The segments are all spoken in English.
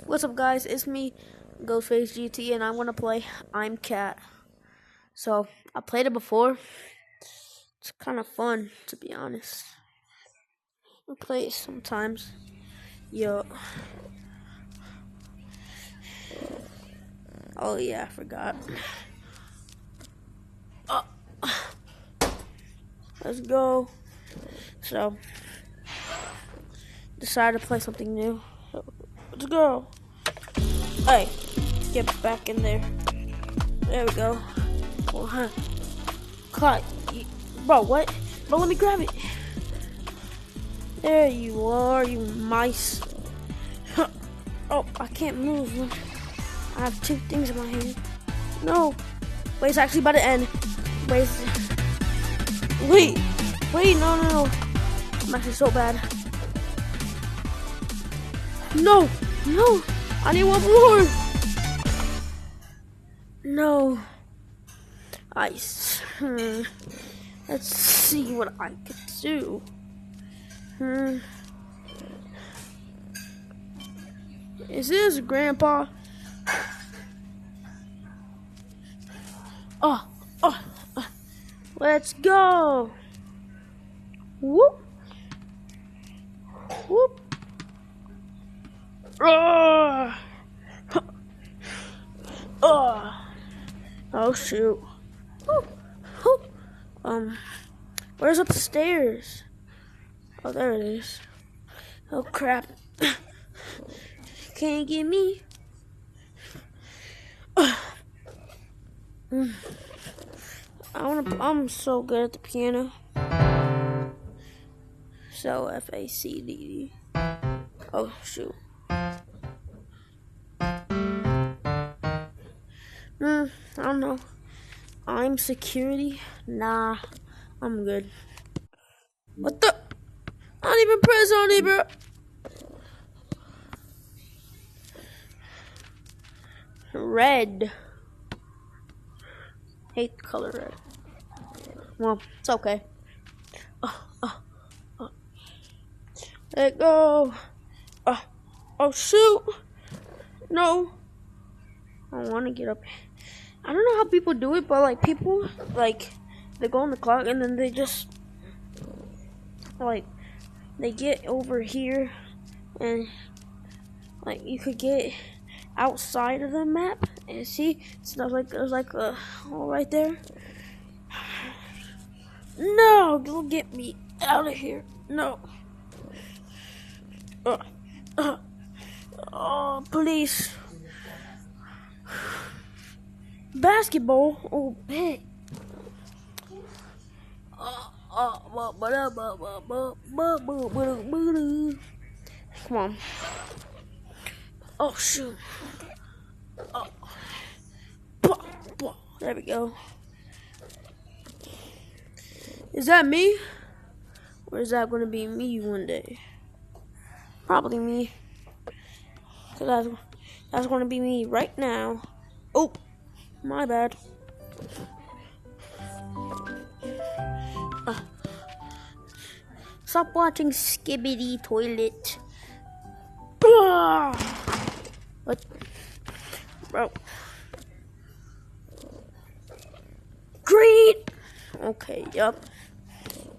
What's up, guys? It's me, Ghostface GT, and I'm gonna play I'm Cat. So I played it before. It's kind of fun, to be honest. I play it sometimes. Yo. Oh yeah, I forgot. Let's go. So decided to play something new. So, let's go. Hey, get back in there. There we go. Oh, huh. Caught. Bro, what? Bro, let me grab it. There you are, you mice. Oh, I can't move. I have two things in my hand. No. Wait, it's actually about to end. Wait, no. I'm actually so bad. No, I need one more. No. Ice. Let's see what I could do. Is this Grandpa? Let's go. Whoop. Whoop. Oh shoot. Where's upstairs? Oh, there it is. Oh crap. Can't get me. I'm so good at the piano. So FACD. Oh shoot. I don't know. I'm security. Nah, I'm good. What the? I don't even press on it, bro. Red. Hate the color red. Well, it's okay. Let go. Oh shoot. No. I don't want to get up. I don't know how people do it, but like people, like they go on the clock and then they just like they get over here and like you could get outside of the map and see stuff like there's like a hole right there. No, go get me out of here. No. Oh, police. Basketball? Oh, bet. Come on. Oh, shoot. There we go. Is that me? Or is that going to be me one day? Probably me. Because that's going to be me right now. Oh, my bad. Stop watching Skibidi Toilet. What? Bro. Great! Okay, yup.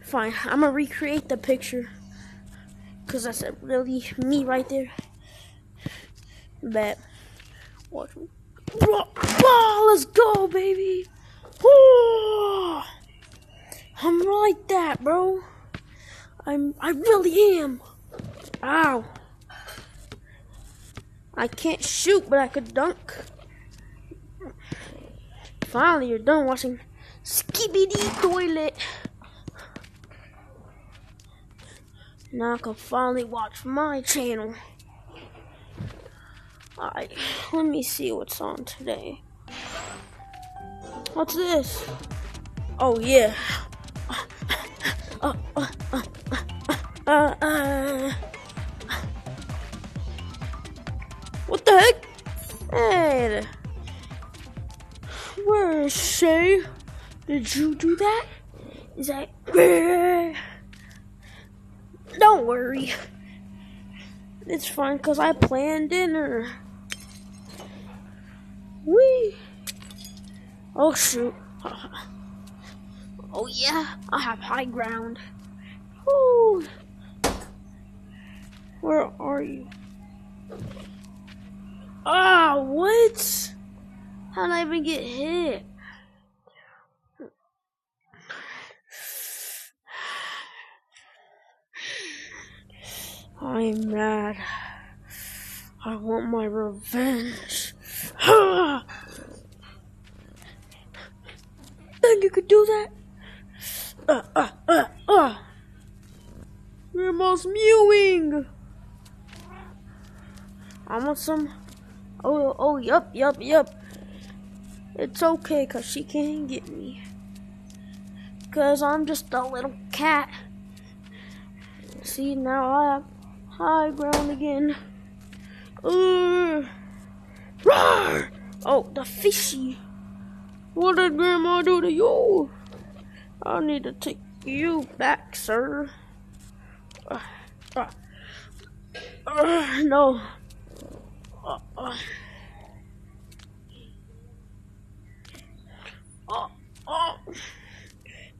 Fine, I'm gonna recreate the picture. Because that's really me right there. Bet. Watch me. Let's go, baby! I'm like that, bro. I really am. Ow. I can't shoot, but I could dunk. Finally, you're done watching Skibidi Toilet. Now I can finally watch my channel. Alright, let me see what's on today. What's this? Oh yeah. What the heck? Hey, where is Shay? Did you do that? Is that? Don't worry. It's fine because I planned dinner. Whee! Oh shoot. Oh yeah, I have high ground. Woo! Where are you? Ah, what? How did I even get hit? I'm mad. I want my revenge. Think you could do that? Grandma's mewing. I want some. Oh, yup. It's okay, cause she can't get me. Cause I'm just a little cat. See, now I have high ground again. Roar! Oh, the fishy. What did Grandma do to you? I need to take you back, sir. No.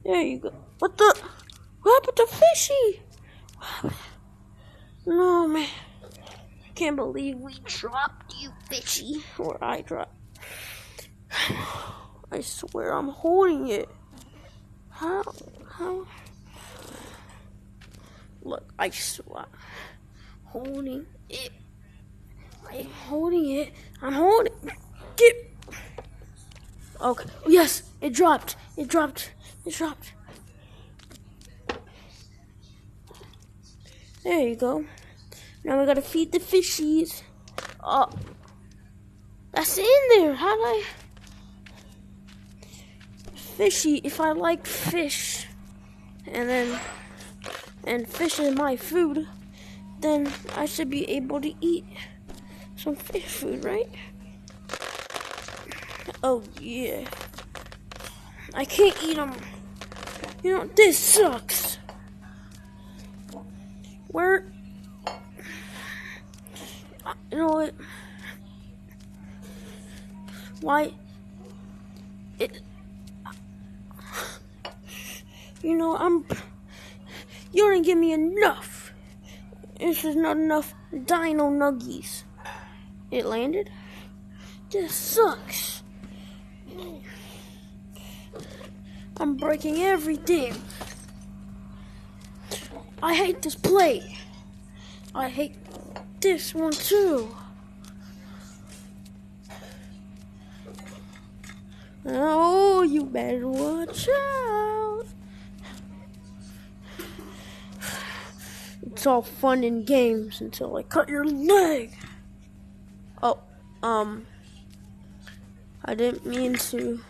There you go. What happened to fishy? No, man. I can't believe we dropped you, fishy. Or I dropped. I swear I'm holding it. How? Look, I swear. Holding it. I'm holding it. Get. Okay. Yes, it dropped. There you go. Now we gotta feed the fishies. That's in there. How do I? Fishy, if I like fish, and fish is my food, then I should be able to eat some fish food, right? Oh yeah. I can't eat them. You know, this sucks. Where? You know what? Why? You didn't give me enough. This is not enough dino nuggies. It landed? This sucks. I'm breaking everything. I hate this plate. I hate this one too. Oh, you better watch out. It's all fun and games until I cut your leg. Oh, I didn't mean to.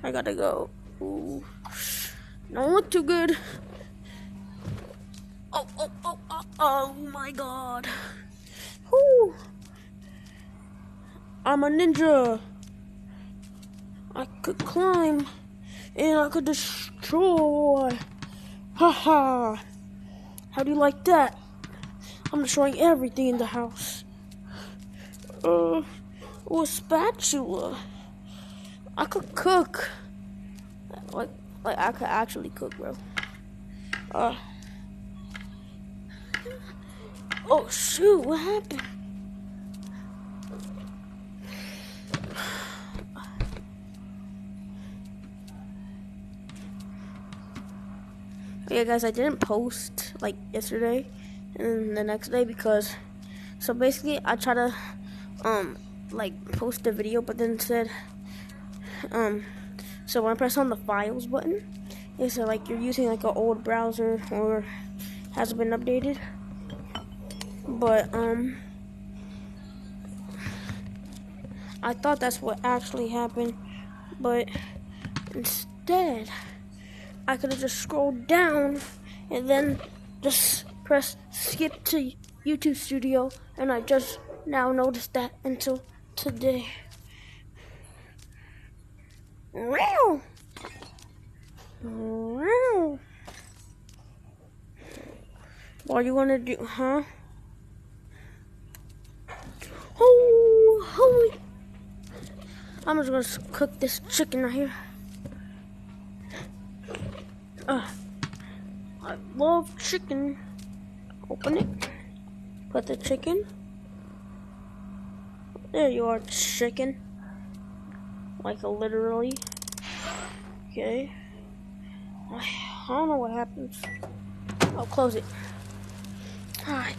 I gotta go. Ooh. Don't look too good. Oh my god. Whew. I'm a ninja. I could climb and I could destroy. Haha. How do you like that? I'm destroying everything in the house. A spatula. I could cook. Like I could actually cook, bro. Oh shoot, what happened? Yeah, guys, I didn't post like yesterday and the next day because so basically I try to like post a video, but then said so when I press on the files button, it said like you're using like an old browser or hasn't been updated. But I thought that's what actually happened, but instead I could have just scrolled down and then just press skip to YouTube Studio, and I just now noticed that until today. Wow. What do you want to do, huh? Oh, holy. I'm just going to cook this chicken right here. I love chicken. Open it. Put the chicken. There you are, chicken. Like literally. Okay. I don't know what happens. I'll close it. Alright.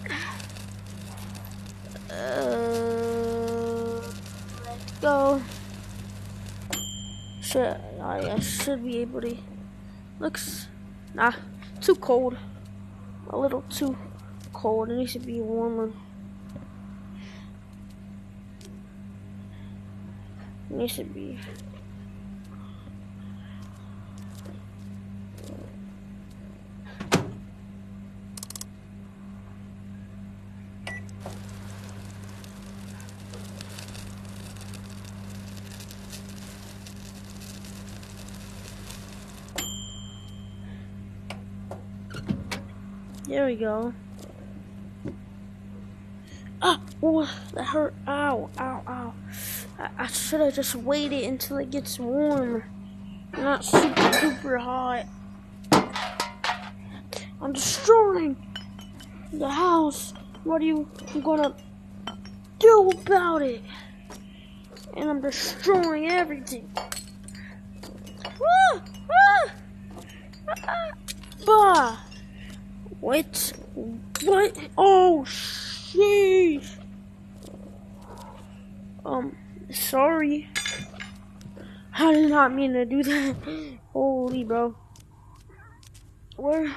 Let's go. I should be able to. Looks too cold. A little too cold. It needs to be warmer. It needs to be. There we go. Oh, that hurt. Ow, ow, ow. I should have just waited until it gets warm. Not super, super hot. I'm destroying the house. What are you gonna do about it? And I'm destroying everything. Bah! What? What? Oh, sheesh. Sorry. I did not mean to do that. Holy, bro. Where?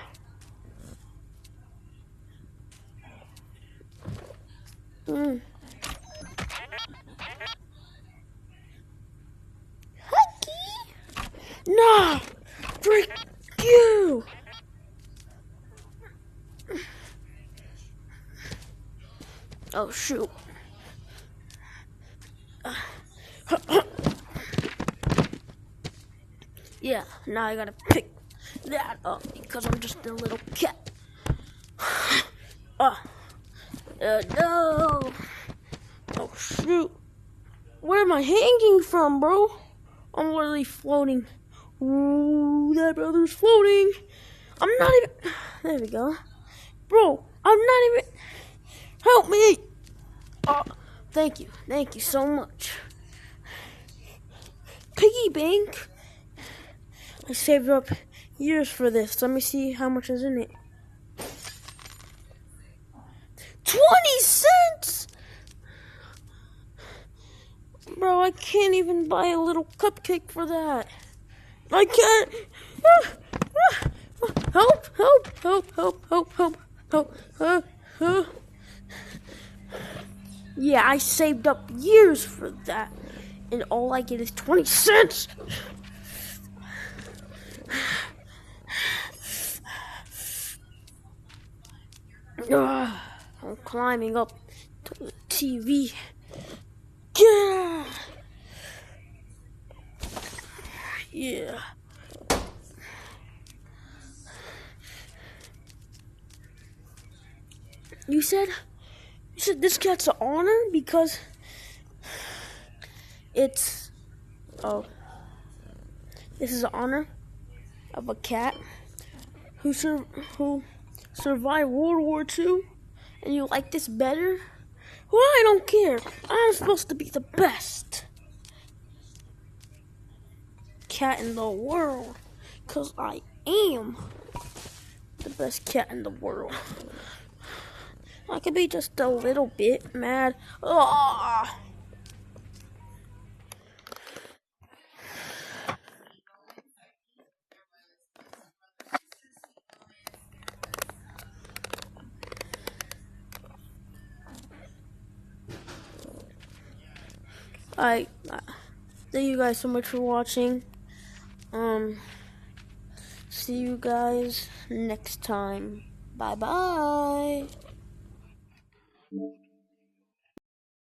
Huggy? Nah! Freak you! Oh, shoot. Yeah, now I gotta pick that up because I'm just a little cat. No. Oh, shoot. Where am I hanging from, bro? I'm literally floating. Ooh, that brother's floating. I'm not even. There we go. Bro, I'm not even. Help me. Oh, thank you. Thank you so much. Piggy bank. I saved up years for this. Let me see how much is in it. 20 cents! Bro, I can't even buy a little cupcake for that. I can't. Help, help, help, help, help, help, help. Yeah, I saved up years for that. And all I get is 20 cents. I'm climbing up to the TV. Yeah. You said this cat's an honor because it's this is an honor of a cat who survived World War II, and you like this better? Well, I don't care. I'm supposed to be the best cat in the world, 'cause I am the best cat in the world. I could be just a little bit mad. I thank you guys so much for watching. See you guys next time. Bye bye.